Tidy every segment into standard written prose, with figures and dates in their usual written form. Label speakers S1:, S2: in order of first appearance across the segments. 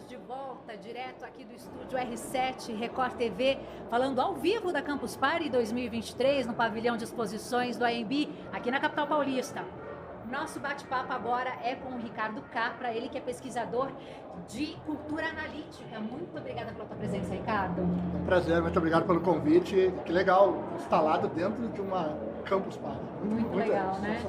S1: Estamos de volta, direto aqui do estúdio R7 Record TV, falando ao vivo da Campus Party 2023, no pavilhão de exposições do AMB, aqui na capital paulista. Nosso bate-papo agora é com o Ricardo Capra, ele que é pesquisador de cultura analítica. Muito obrigada pela tua presença, Ricardo.
S2: É um prazer, muito obrigado pelo convite. Que legal, instalado dentro de uma Campus Party.
S1: Muito legal, né?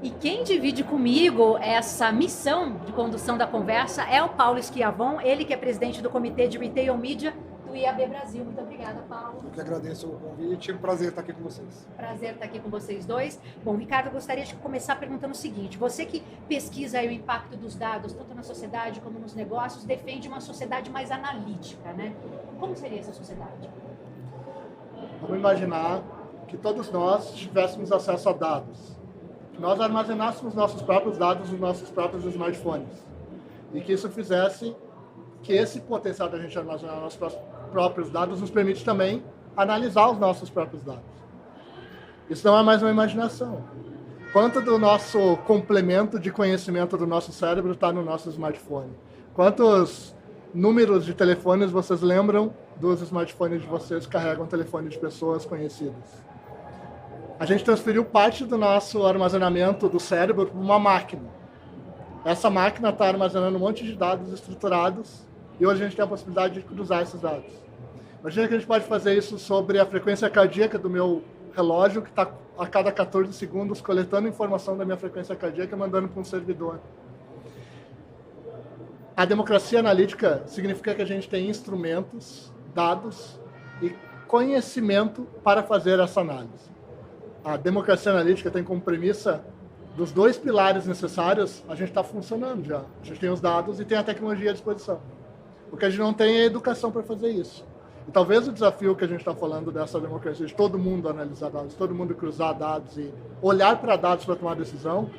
S1: E quem divide comigo essa missão de condução da conversa é o Paulo Schiavon, ele que é presidente do Comitê de Retail Media do IAB Brasil. Muito obrigada, Paulo.
S3: Eu que agradeço o convite, é um prazer estar aqui com vocês.
S1: Prazer estar aqui com vocês dois. Bom, Ricardo, eu gostaria de começar perguntando o seguinte: você que pesquisa aí o impacto dos dados, tanto na sociedade como nos negócios, defende uma sociedade mais analítica, né? Como seria essa sociedade?
S2: Vamos imaginar que todos nós tivéssemos acesso a dados. Que nós armazenássemos nossos próprios dados nos nossos próprios smartphones. E que isso fizesse que esse potencial da gente armazenar nossos próprios dados nos permite também analisar os nossos próprios dados. Isso não é mais uma imaginação. Quanto do nosso complemento de conhecimento do nosso cérebro está no nosso smartphone? Quantos números de telefones vocês lembram dos smartphones de vocês que carregam telefone de pessoas conhecidas? A gente transferiu parte do nosso armazenamento do cérebro para uma máquina. Essa máquina está armazenando um monte de dados estruturados e hoje a gente tem a possibilidade de cruzar esses dados. Imagina que a gente pode fazer isso sobre a frequência cardíaca do meu relógio, que está a cada 14 segundos coletando informação da minha frequência cardíaca e mandando para um servidor. A democracia analítica significa que a gente tem instrumentos, dados e conhecimento para fazer essa análise. A democracia analítica tem como premissa dos dois pilares necessários, a gente está funcionando já. A gente tem os dados e tem a tecnologia à disposição. O que a gente não tem é a educação para fazer isso. E talvez o desafio que a gente está falando dessa democracia, de todo mundo analisar dados, todo mundo cruzar dados e olhar para dados para tomar decisão,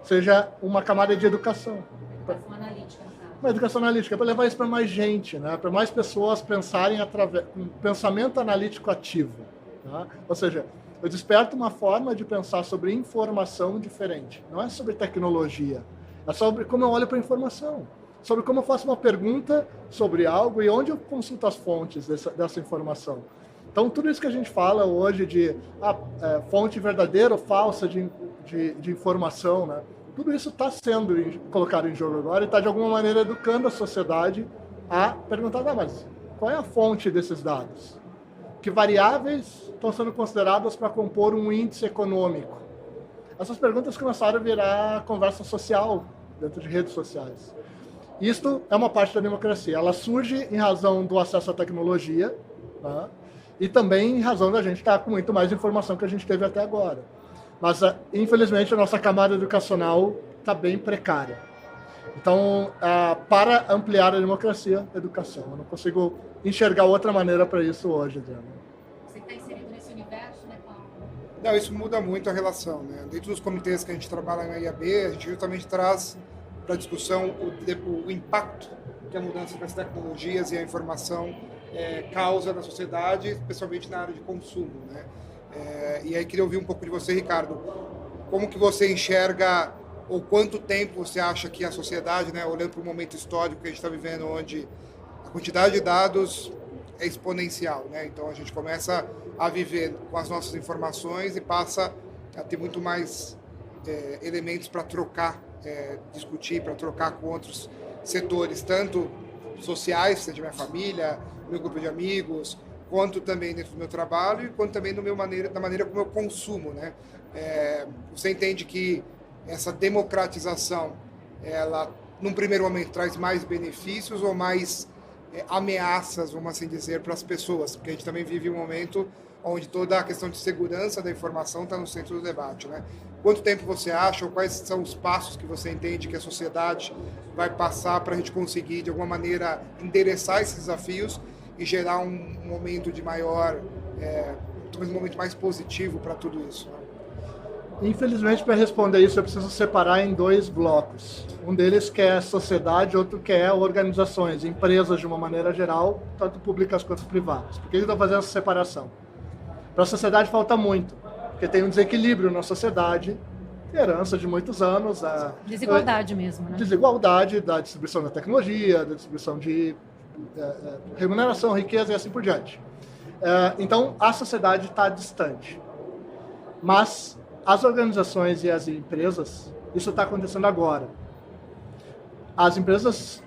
S2: seja uma camada de educação.
S1: Educação analítica.
S2: Uma educação analítica, para levar isso para mais gente, né? Para mais pessoas pensarem através um pensamento analítico ativo. Tá? Ou seja, eu desperto uma forma de pensar sobre informação diferente. Não é sobre tecnologia. É sobre como eu olho para a informação. Sobre como eu faço uma pergunta sobre algo e onde eu consulto as fontes dessa informação. Então, tudo isso que a gente fala hoje de fonte verdadeira ou falsa de informação, né? Tudo isso está sendo colocado em jogo agora e está, de alguma maneira, educando a sociedade a perguntar, mas qual é a fonte desses dados? Que variáveis estão sendo consideradas para compor um índice econômico? Essas perguntas começaram a virar conversa social dentro de redes sociais. Isto é uma parte da democracia. Ela surge em razão do acesso à tecnologia, tá? E também em razão da gente estar com muito mais informação que a gente teve até agora. Mas, infelizmente, a nossa camada educacional está bem precária. Então, para ampliar a democracia, educação. Eu não consigo enxergar outra maneira para isso hoje, Adriano.
S1: Você está inserido nesse universo, né, Paulo?
S3: Não, isso muda muito a relação, né? Dentro dos comitês que a gente trabalha na IAB, a gente justamente traz para a discussão o impacto que a mudança das tecnologias e a informação causa na sociedade, especialmente na área de consumo, né? E aí queria ouvir um pouco de você, Ricardo. Como que você enxerga, ou quanto tempo você acha que a sociedade, né, olhando para o momento histórico que a gente está vivendo, onde a quantidade de dados é exponencial, né? Então a gente começa a viver com as nossas informações e passa a ter muito mais elementos para trocar, discutir, para trocar com outros setores, tanto sociais, seja minha família, meu grupo de amigos, quanto também dentro do meu trabalho e quanto também da maneira como eu consumo, né? Você entende que essa democratização, ela, num primeiro momento, traz mais benefícios ou mais ameaças, vamos assim dizer, para as pessoas? Porque a gente também vive um momento onde toda a questão de segurança da informação está no centro do debate, né? Quanto tempo você acha, ou quais são os passos que você entende que a sociedade vai passar para a gente conseguir, de alguma maneira, endereçar esses desafios e gerar um momento de maior, talvez um momento mais positivo para tudo isso, né?
S2: Infelizmente, para responder isso, eu preciso separar em dois blocos. Um deles que é sociedade, outro que é organizações, empresas de uma maneira geral, tanto públicas quanto privadas. Por que eu estou fazendo essa separação? Para a sociedade falta muito, porque tem um desequilíbrio na sociedade herança de muitos anos.
S1: Desigualdade mesmo, né?
S2: Desigualdade da distribuição da tecnologia, da distribuição de remuneração, riqueza e assim por diante. Então, a sociedade está distante. Mas as organizações e as empresas, isso está acontecendo agora. As empresas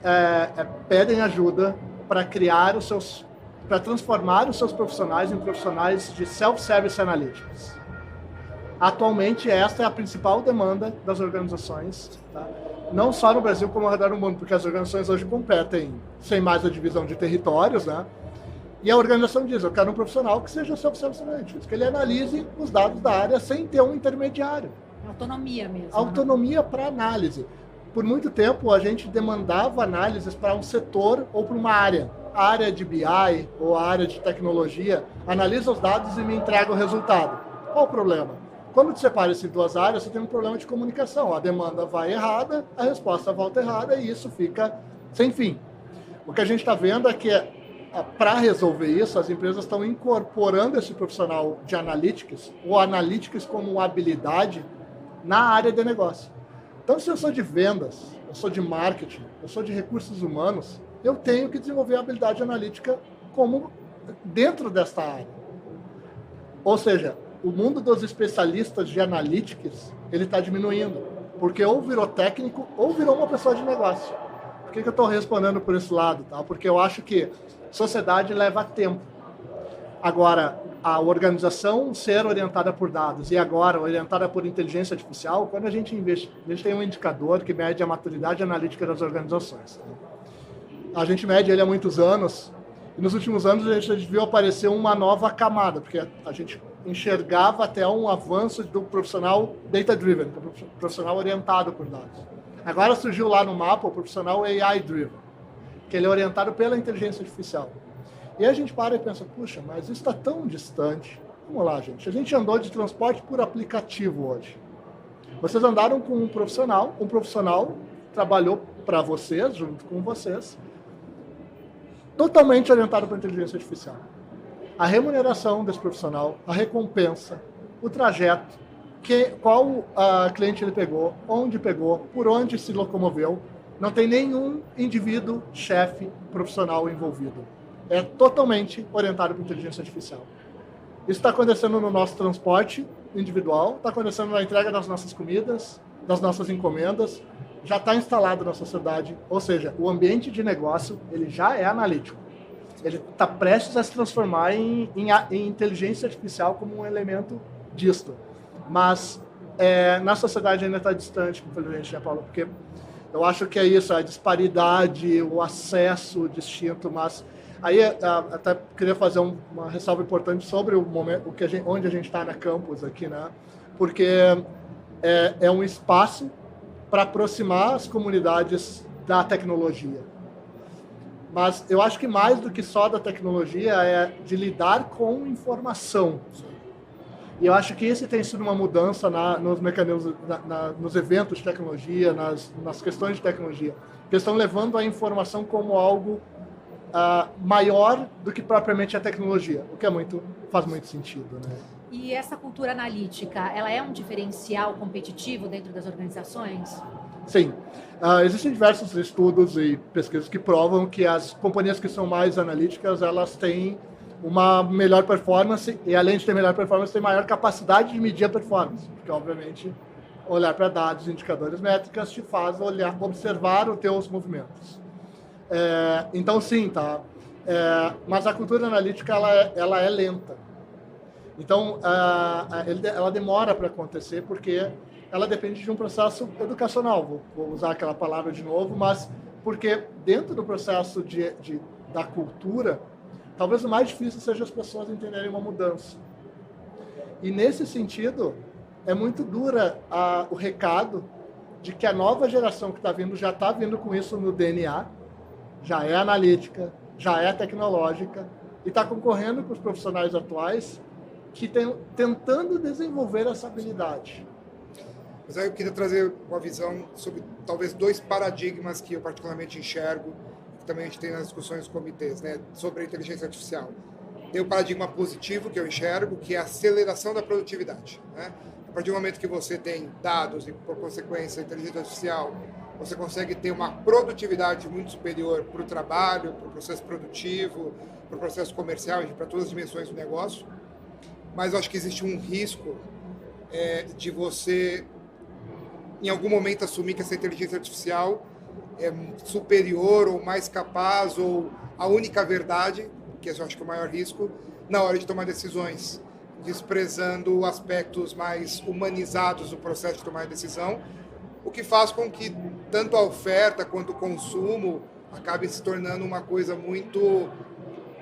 S2: pedem ajuda para para transformar os seus profissionais em profissionais de self-service analytics. Atualmente, esta é a principal demanda das organizações, tá? Não só no Brasil, como ao redor do mundo, porque as organizações hoje competem sem mais a divisão de territórios, né? E a organização diz, eu quero um profissional que seja self-service analytics, que ele analise os dados da área sem ter um intermediário.
S1: Autonomia mesmo.
S2: Autonomia para análise. Por muito tempo, a gente demandava análises para um setor ou para uma área. A área de BI ou a área de tecnologia analisa os dados e me entrega o resultado. Qual o problema? Quando você separa essas duas áreas, você tem um problema de comunicação. A demanda vai errada, a resposta volta errada e isso fica sem fim. O que a gente está vendo é que, para resolver isso, as empresas estão incorporando esse profissional de analytics, ou analytics como habilidade, na área de negócio. Então, se eu sou de vendas, eu sou de marketing, eu sou de recursos humanos, eu tenho que desenvolver a habilidade analítica como dentro desta área. Ou seja, o mundo dos especialistas de analytics, ele está diminuindo, porque ou virou técnico ou virou uma pessoa de negócio. Por que eu estou respondendo por esse lado? Tá? Porque eu acho que sociedade leva tempo. Agora, a organização ser orientada por dados e agora orientada por inteligência artificial, quando a gente investe, a gente tem um indicador que mede a maturidade analítica das organizações. Tá? A gente mede ele há muitos anos e nos últimos anos a gente viu aparecer uma nova camada, porque a gente enxergava até um avanço do profissional data-driven, que é o profissional orientado por dados. Agora surgiu lá no mapa o profissional AI-driven, que ele é orientado pela inteligência artificial. E a gente para e pensa, puxa, mas isso está tão distante. Vamos lá, gente. A gente andou de transporte por aplicativo hoje. Vocês andaram com um profissional trabalhou para vocês, junto com vocês, totalmente orientado para a inteligência artificial. A remuneração desse profissional, a recompensa, o trajeto, qual cliente ele pegou, onde pegou, por onde se locomoveu, não tem nenhum indivíduo, chefe, profissional envolvido. É totalmente orientado para a inteligência artificial. Isso está acontecendo no nosso transporte individual, está acontecendo na entrega das nossas comidas, das nossas encomendas, já está instalado na sociedade, ou seja, o ambiente de negócio ele já é analítico. Ele está prestes a se transformar em inteligência artificial como um elemento disto. Mas na sociedade ainda está distante, infelizmente, né, Paulo? Porque eu acho que é isso, a disparidade, o acesso distinto, mas aí até queria fazer uma ressalva importante sobre o momento, onde a gente está na campus aqui, né? Porque é um espaço para aproximar as comunidades da tecnologia. Mas eu acho que mais do que só da tecnologia é de lidar com informação. E eu acho que esse tem sido uma mudança nos mecanismos, nos eventos de tecnologia, nas questões de tecnologia, que estão levando a informação como algo maior do que propriamente a tecnologia, o que faz muito sentido, né?
S1: E essa cultura analítica, ela é um diferencial competitivo dentro das organizações?
S2: Sim. Existem diversos estudos e pesquisas que provam que as companhias que são mais analíticas, elas têm uma melhor performance e, além de ter melhor performance, têm maior capacidade de medir a performance, porque, obviamente, olhar para dados, indicadores, métricas, te faz observar os teus movimentos. Então, sim, tá? Mas a cultura analítica, ela é lenta. Então, ela demora para acontecer porque ela depende de um processo educacional. Vou usar aquela palavra de novo, mas porque dentro do processo da cultura, talvez o mais difícil seja as pessoas entenderem uma mudança. E, nesse sentido, é muito dura o recado de que a nova geração que está vindo já está vindo com isso no DNA, já é analítica, já é tecnológica, e está concorrendo com os profissionais atuais que estão tentando desenvolver essa habilidade.
S3: Mas aí eu queria trazer uma visão sobre talvez dois paradigmas que eu particularmente enxergo, que também a gente tem nas discussões dos comitês, né, sobre a inteligência artificial. Tem o paradigma positivo que eu enxergo, que é a aceleração da produtividade, né? a partir do momento que você tem dados e, por consequência, inteligência artificial, você consegue ter uma produtividade muito superior para o trabalho, para o processo produtivo, para o processo comercial, para todas as dimensões do negócio. Mas eu acho que existe um risco de você, em algum momento, assumir que essa inteligência artificial é superior ou mais capaz ou a única verdade, que eu acho que é o maior risco, na hora de tomar decisões, desprezando aspectos mais humanizados do processo de tomar decisão, o que faz com que tanto a oferta quanto o consumo acabe se tornando uma coisa muito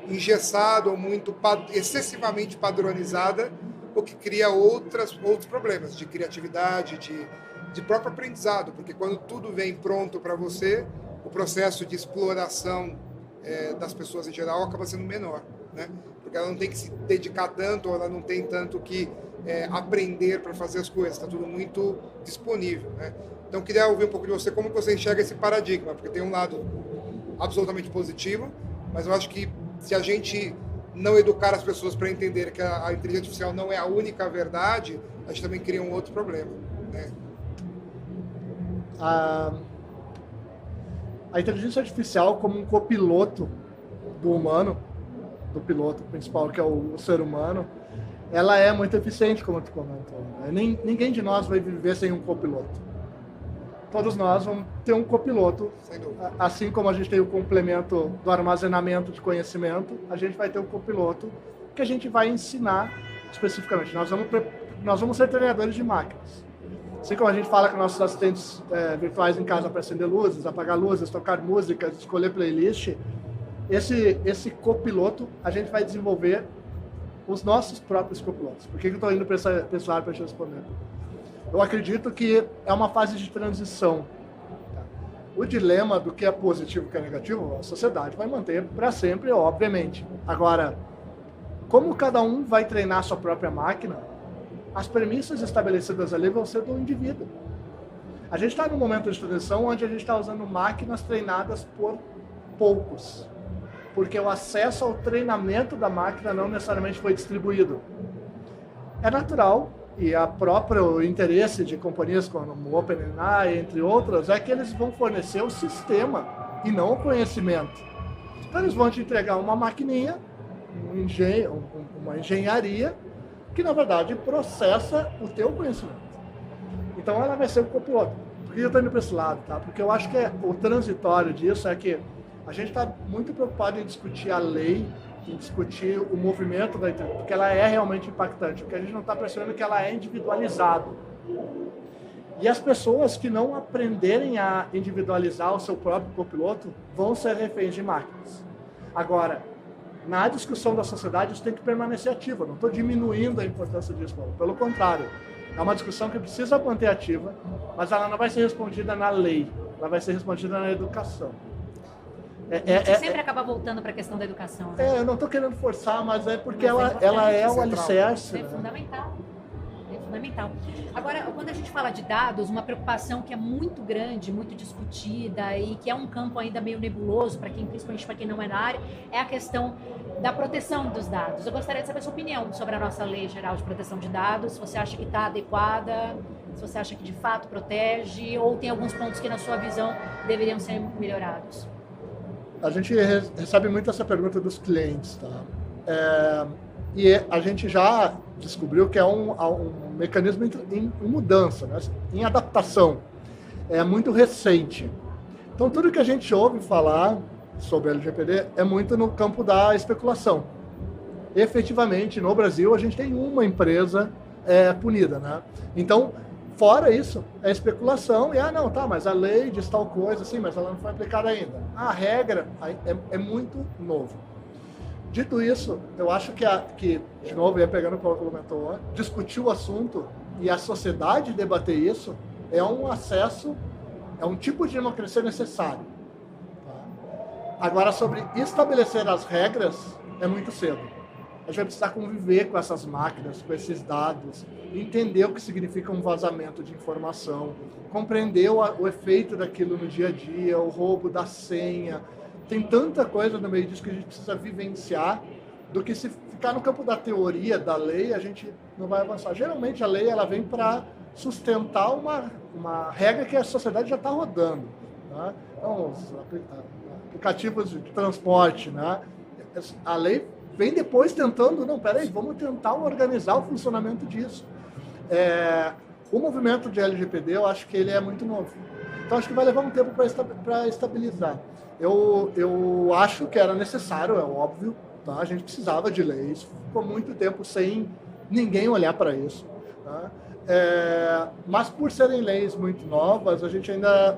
S3: engessada ou muito excessivamente padronizada, o que cria outros problemas de criatividade, de próprio aprendizado, porque quando tudo vem pronto para você, o processo de exploração das pessoas em geral acaba sendo menor, né? Porque ela não tem que se dedicar tanto, ou ela não tem tanto que aprender para fazer as coisas, está tudo muito disponível, né? Então, eu queria ouvir um pouco de você, como você enxerga esse paradigma, porque tem um lado absolutamente positivo, mas eu acho que se a gente não educar as pessoas para entender que a inteligência artificial não é a única verdade, a gente também cria um outro problema, né?
S2: A inteligência artificial como um copiloto do humano, do piloto principal, que é o ser humano, ela é muito eficiente, como tu comentou, né? Ninguém de nós vai viver sem um copiloto. Todos nós vamos ter um copiloto, assim como a gente tem o complemento do armazenamento de conhecimento, a gente vai ter um copiloto que a gente vai ensinar especificamente. Nós vamos ser treinadores de máquinas. Assim como a gente fala com nossos assistentes virtuais em casa para acender luzes, apagar luzes, tocar músicas, escolher playlist, esse copiloto a gente vai desenvolver os nossos próprios copilotos. Por que eu estou indo para esse lado para te responder? Eu acredito que é uma fase de transição. O dilema do que é positivo e o que é negativo, a sociedade vai manter para sempre, obviamente. Agora, como cada um vai treinar a sua própria máquina, as premissas estabelecidas ali vão ser do indivíduo. A gente está num momento de transição onde a gente está usando máquinas treinadas por poucos, porque o acesso ao treinamento da máquina não necessariamente foi distribuído. É natural, e o próprio interesse de companhias como o OpenAI, entre outras, é que eles vão fornecer o sistema e não o conhecimento. Então eles vão te entregar uma maquininha, uma engenharia, que na verdade processa o teu conhecimento. Então ela vai ser o copiloto. Por que eu estou indo para esse lado? Tá? Porque eu acho que o transitório disso é que a gente está muito preocupado em discutir a lei, em discutir o movimento da inteligência, porque ela é realmente impactante, porque a gente não está percebendo que ela é individualizada. E as pessoas que não aprenderem a individualizar o seu próprio copiloto vão ser reféns de máquinas. Agora, na discussão da sociedade, isso tem que permanecer ativo. Eu não estou diminuindo a importância disso, não. Pelo contrário, é uma discussão que precisa manter ativa, mas ela não vai ser respondida na lei, ela vai ser respondida na educação.
S1: Você sempre acaba voltando para a questão da educação, né?
S2: Eu não estou querendo forçar, mas é porque ela é o alicerce.
S1: É fundamental. É fundamental. Agora, quando a gente fala de dados, uma preocupação que é muito grande, muito discutida e que é um campo ainda meio nebuloso, principalmente para quem não é na área, é a questão da proteção dos dados. Eu gostaria de saber a sua opinião sobre a nossa Lei Geral de Proteção de Dados, se você acha que está adequada, se você acha que de fato protege, ou tem alguns pontos que, na sua visão, deveriam ser melhorados.
S2: A gente recebe muito essa pergunta dos clientes, tá? E a gente já descobriu que é um mecanismo em mudança, né? Em adaptação. É muito recente. Então, tudo que a gente ouve falar sobre a LGPD é muito no campo da especulação. Efetivamente, no Brasil, a gente tem uma empresa punida, né? Então, fora isso, é especulação e, não, tá, mas a lei diz tal coisa, sim, mas ela não foi aplicada ainda. A regra é muito novo. Dito isso, eu acho que de novo, pegando o que o Paulo comentou, discutir o assunto e a sociedade debater isso é um acesso, é um tipo de democracia necessário. Tá? Agora, sobre estabelecer as regras, é muito cedo. A gente vai precisar conviver com essas máquinas, com esses dados, entender o que significa um vazamento de informação, compreender o efeito daquilo no dia a dia, o roubo da senha. Tem tanta coisa no meio disso que a gente precisa vivenciar do que se ficar no campo da teoria, da lei, a gente não vai avançar. Geralmente a lei ela vem para sustentar uma regra que a sociedade já está rodando. Né? Então, os aplicativos de transporte, né? A lei vem depois tentando, não, peraí, vamos tentar organizar o funcionamento disso. O movimento de LGPD, eu acho que ele é muito novo. Então, acho que vai levar um tempo para estabilizar. Eu acho que era necessário, é óbvio, tá? A gente precisava de leis, ficou muito tempo sem ninguém olhar para isso. Tá? Mas, por serem leis muito novas, a gente ainda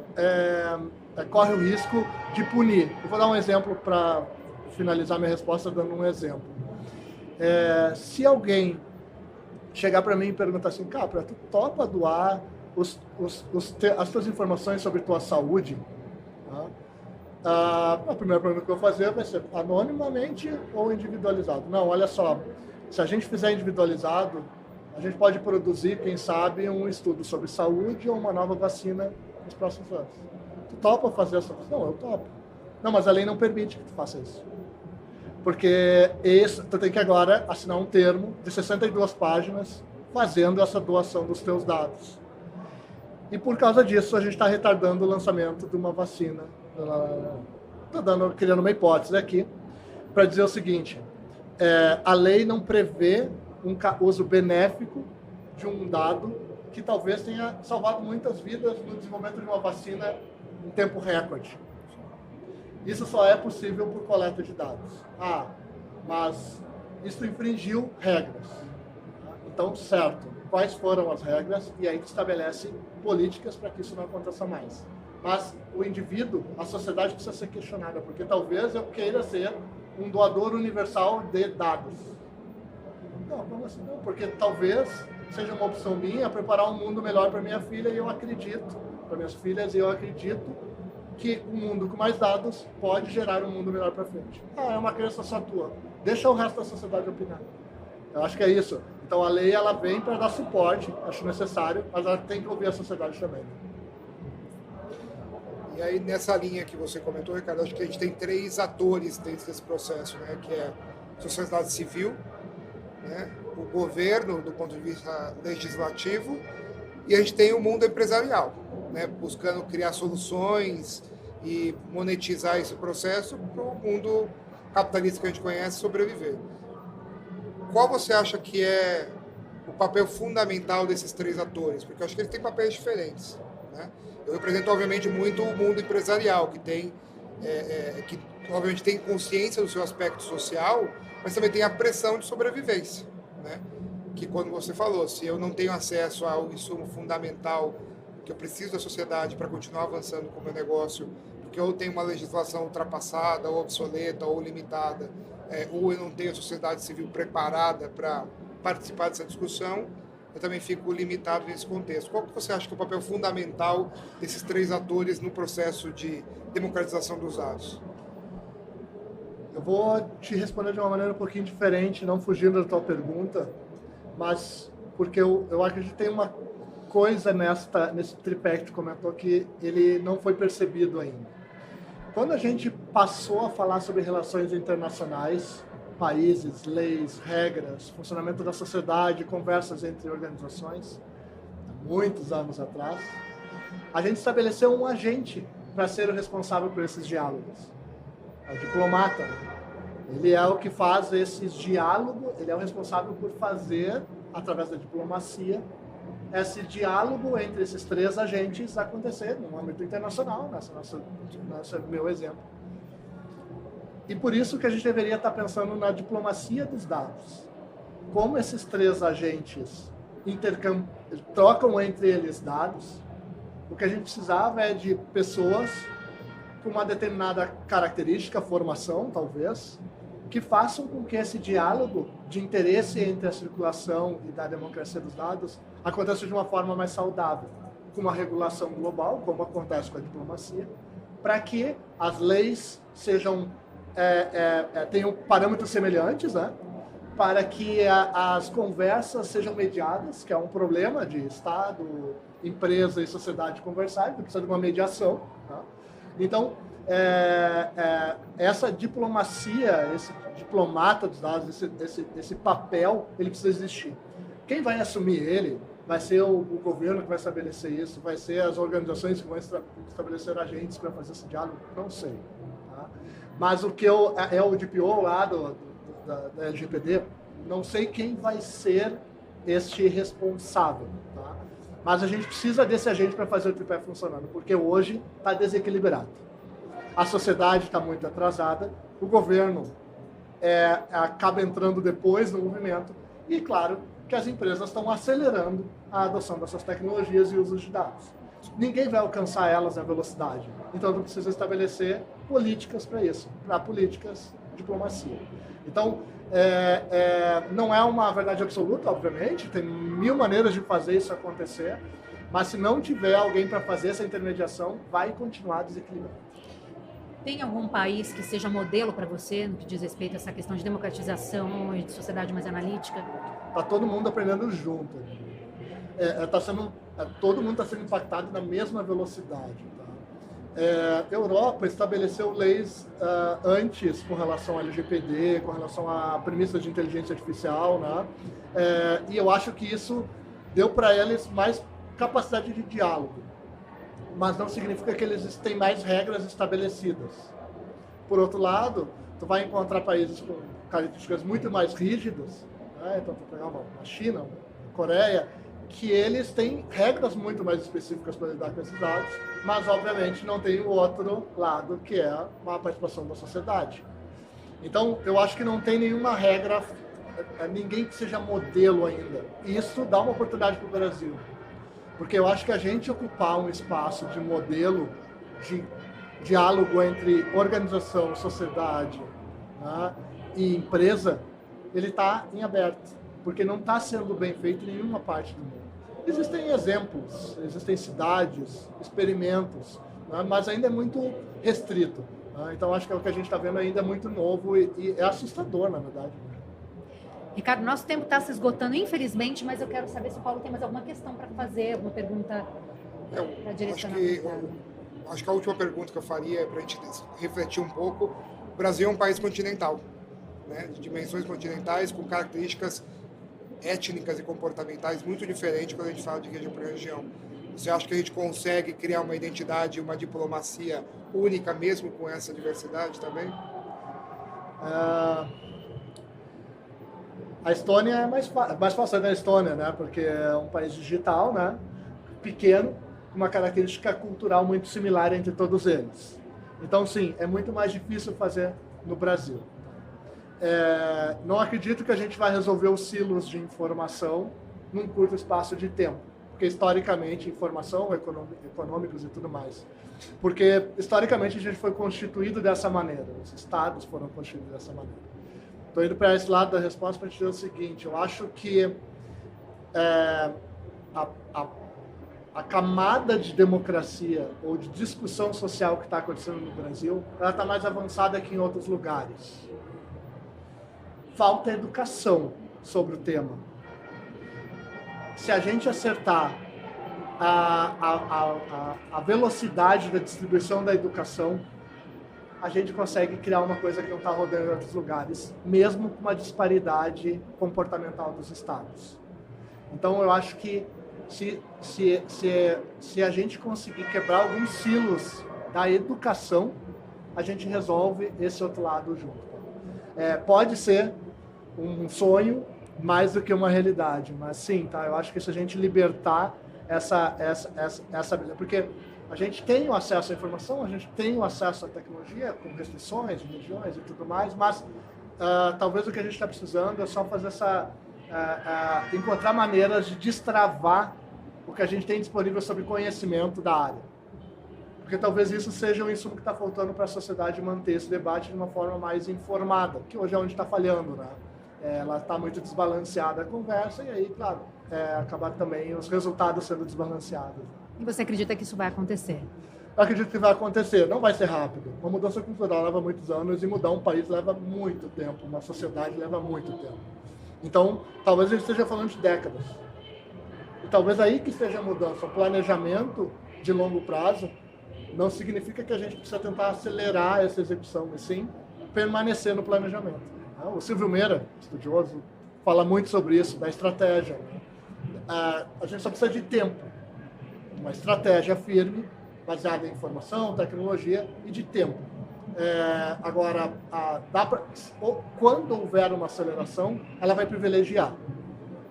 S2: corre o risco de punir. Eu vou dar um exemplo para finalizar minha resposta dando um exemplo. Se alguém chegar para mim e perguntar assim, Capra, tu topa doar as tuas informações sobre tua saúde? Tá? A primeira pergunta que eu vou fazer vai ser anonimamente ou individualizado? Não, olha só, se a gente fizer individualizado, a gente pode produzir, quem sabe, um estudo sobre saúde ou uma nova vacina nos próximos anos. Tu topa fazer essa coisa? Não, eu topo. Não, mas a lei não permite que tu faça isso. Porque tu tem que agora assinar um termo de 62 páginas fazendo essa doação dos teus dados. E por causa disso, a gente está retardando o lançamento de uma vacina. Estou criando uma hipótese aqui para dizer o seguinte, a lei não prevê um uso benéfico de um dado que talvez tenha salvado muitas vidas no desenvolvimento de uma vacina em tempo recorde. Isso só é possível por coleta de dados. Mas isso infringiu regras. Então, certo, quais foram as regras? E aí estabelece políticas para que isso não aconteça mais. Mas o indivíduo, a sociedade precisa ser questionada, porque talvez eu queira ser um doador universal de dados. Não, como assim? Não, porque talvez seja uma opção minha preparar um mundo melhor para minha filha e eu acredito, para minhas filhas, e eu acredito que um mundo com mais dados pode gerar um mundo melhor para frente. É uma crença só tua. Deixa o resto da sociedade opinar. Eu acho que é isso. Então a lei ela vem para dar suporte, acho necessário, mas ela tem que ouvir a sociedade também.
S3: E aí nessa linha que você comentou, Ricardo, acho que a gente tem 3 atores dentro desse processo, né? Que é a sociedade civil, né? O governo do ponto de vista legislativo, e a gente tem o mundo empresarial, né, buscando criar soluções e monetizar esse processo para o mundo capitalista que a gente conhece sobreviver. Qual você acha que é o papel fundamental desses 3 atores? Porque eu acho que eles têm papéis diferentes. Né? Eu represento, obviamente, muito o mundo empresarial, que tem, que obviamente tem consciência do seu aspecto social, mas também tem a pressão de sobrevivência. Né? Que quando você falou, se eu não tenho acesso ao insumo fundamental que eu preciso da sociedade para continuar avançando com o meu negócio, porque eu tenho uma legislação ultrapassada, ou obsoleta, ou limitada, ou eu não tenho a sociedade civil preparada para participar dessa discussão, eu também fico limitado nesse contexto. Qual que você acha que é o papel fundamental desses 3 atores no processo de democratização dos dados?
S2: Eu vou te responder de uma maneira um pouquinho diferente, não fugindo da tua pergunta, mas porque eu acredito que tem uma coisa nesse tripé que tu comentou que ele não foi percebido ainda. Quando a gente passou a falar sobre relações internacionais, países, leis, regras, funcionamento da sociedade, conversas entre organizações, há muitos anos atrás, a gente estabeleceu um agente para ser o responsável por esses diálogos. É o diplomata. Ele é o que faz esses diálogos, ele é o responsável por fazer, através da diplomacia, esse diálogo entre esses 3 agentes acontecer no âmbito internacional, nesse meu exemplo. E por isso que a gente deveria estar pensando na diplomacia dos dados. Como esses 3 agentes trocam entre eles dados, o que a gente precisava é de pessoas com uma determinada característica, formação, talvez, que façam com que esse diálogo de interesse entre a circulação e da democracia dos dados aconteça de uma forma mais saudável, com uma regulação global, como acontece com a diplomacia, para que as leis tenham parâmetros semelhantes, né? Para que as conversas sejam mediadas, que é um problema de Estado, empresa e sociedade conversar, que precisa de uma mediação. Tá? Então, essa diplomacia, esse diplomata dos dados, esse papel, ele precisa existir. Quem vai assumir ele vai ser o governo que vai estabelecer isso, vai ser as organizações que vão estabelecer agentes para fazer esse diálogo, não sei. Tá? Mas o que é o DPO lá da LGPD, não sei quem vai ser este responsável. Tá? Mas a gente precisa desse agente para fazer o tripé funcionando, porque hoje está desequilibrado. A sociedade está muito atrasada, o governo acaba entrando depois no movimento e, claro, que as empresas estão acelerando a adoção dessas tecnologias e uso de dados. Ninguém vai alcançar elas na velocidade. Então, não precisa estabelecer políticas para isso, para políticas de diplomacia. Então, não é uma verdade absoluta, obviamente, tem 1000 maneiras de fazer isso acontecer, mas se não tiver alguém para fazer essa intermediação, vai continuar desequilibrado.
S1: Tem algum país que seja modelo para você no que diz respeito a essa questão de democratização e de sociedade mais analítica?
S2: Está todo mundo aprendendo junto. Todo mundo está sendo impactado na mesma velocidade. Tá? A Europa estabeleceu leis antes com relação ao LGPD, com relação à premissa de inteligência artificial, né? E eu acho que isso deu para eles mais capacidade de diálogo. Mas não significa que eles têm mais regras estabelecidas. Por outro lado, tu vai encontrar países com características muito mais rígidas, né? Então, tu pegar uma China, uma Coreia, que eles têm regras muito mais específicas para lidar com esses dados, mas, obviamente, não tem o outro lado, que é a participação da sociedade. Então, eu acho que não tem nenhuma regra, ninguém que seja modelo ainda. E isso dá uma oportunidade para o Brasil. Porque eu acho que a gente ocupar um espaço de modelo de diálogo entre organização, sociedade, né, e empresa, ele está em aberto, porque não está sendo bem feito em nenhuma parte do mundo. Existem exemplos, existem cidades, experimentos, né, mas ainda é muito restrito. Né, então acho que o que a gente está vendo ainda é muito novo e é assustador, na verdade.
S1: Ricardo, nosso tempo está se esgotando, infelizmente, mas eu quero saber se o Paulo tem mais alguma questão para fazer, alguma pergunta para direcionar.
S3: Acho que a última pergunta que eu faria é para a gente refletir um pouco. O Brasil é um país continental, né, de dimensões continentais, com características étnicas e comportamentais muito diferentes quando a gente fala de região para região. Você acha que a gente consegue criar uma identidade, uma diplomacia única mesmo com essa diversidade também?
S2: A Estônia é mais fácil da Estônia, né? Porque é um país digital, né? Pequeno, com uma característica cultural muito similar entre todos eles. Então, sim, é muito mais difícil fazer no Brasil. Não acredito que a gente vai resolver os silos de informação num curto espaço de tempo, porque historicamente, informação, econômicos e tudo mais. Porque historicamente a gente foi constituído dessa maneira, os estados foram constituídos dessa maneira. Estou indo para esse lado da resposta para te dizer o seguinte: eu acho que a camada de democracia ou de discussão social que está acontecendo no Brasil, ela está mais avançada que em outros lugares. Falta educação sobre o tema. Se a gente acertar a velocidade da distribuição da educação, a gente consegue criar uma coisa que não está rodando em outros lugares, mesmo com uma disparidade comportamental dos estados. Então, eu acho que se a gente conseguir quebrar alguns silos da educação, a gente resolve esse outro lado junto. Pode ser um sonho mais do que uma realidade, mas sim, tá? Eu acho que se a gente libertar essa porque a gente tem o acesso à informação, a gente tem o acesso à tecnologia, com restrições, religiões e tudo mais, mas talvez o que a gente está precisando é só fazer encontrar maneiras de destravar o que a gente tem disponível sobre conhecimento da área. Porque talvez isso seja o insumo que está faltando para a sociedade manter esse debate de uma forma mais informada, que hoje é onde está falhando, né? Ela está muito desbalanceada a conversa e aí, claro, acabar também os resultados sendo desbalanceados.
S1: E você acredita que isso vai acontecer?
S2: Eu acredito que vai acontecer. Não vai ser rápido. Uma mudança cultural leva muitos anos e mudar um país leva muito tempo. Uma sociedade leva muito tempo. Então, talvez a gente esteja falando de décadas. E talvez aí que esteja a mudança. O planejamento de longo prazo não significa que a gente precisa tentar acelerar essa execução, mas sim permanecer no planejamento. O Silvio Meira, estudioso, fala muito sobre isso, da estratégia. A gente só precisa de tempo, uma estratégia firme, baseada em informação, tecnologia e de tempo. Agora, quando houver uma aceleração, ela vai privilegiar.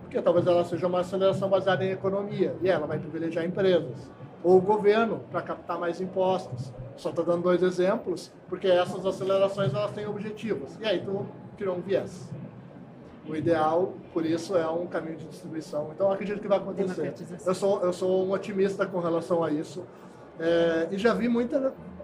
S2: Porque talvez ela seja uma aceleração baseada em economia, e ela vai privilegiar empresas. Ou o governo, para captar mais impostos. Só estou dando 2 exemplos, porque essas acelerações elas têm objetivos. E aí tu criou um viés. O ideal, por isso, é um caminho de distribuição. Então, eu acredito que vai acontecer. Eu sou um otimista com relação a isso. E já vi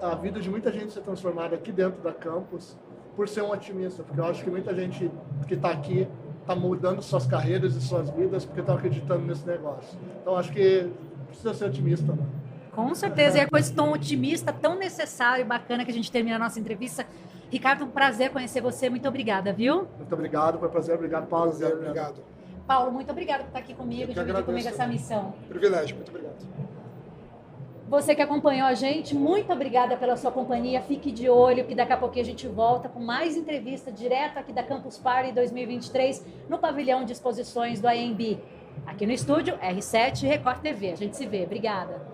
S2: a vida de muita gente ser transformada aqui dentro da campus por ser um otimista, porque eu acho que muita gente que está aqui está mudando suas carreiras e suas vidas porque estão acreditando nesse negócio. Então, acho que precisa ser otimista, né?
S1: Com certeza, e é com esse tom otimista tão necessário e bacana que a gente termina a nossa entrevista. Ricardo, um prazer conhecer você, muito obrigada, viu?
S2: Muito obrigado, foi um prazer, obrigado, Paulo.
S3: Obrigado.
S1: Paulo, muito obrigado por estar aqui comigo, dividir comigo essa missão.
S3: Privilégio, muito obrigado.
S1: Você que acompanhou a gente, muito obrigada pela sua companhia. Fique de olho que daqui a pouquinho a gente volta com mais entrevista direto aqui da Campus Party 2023 no pavilhão de exposições do AMB. Aqui no estúdio, R7 Record TV. A gente se vê. Obrigada.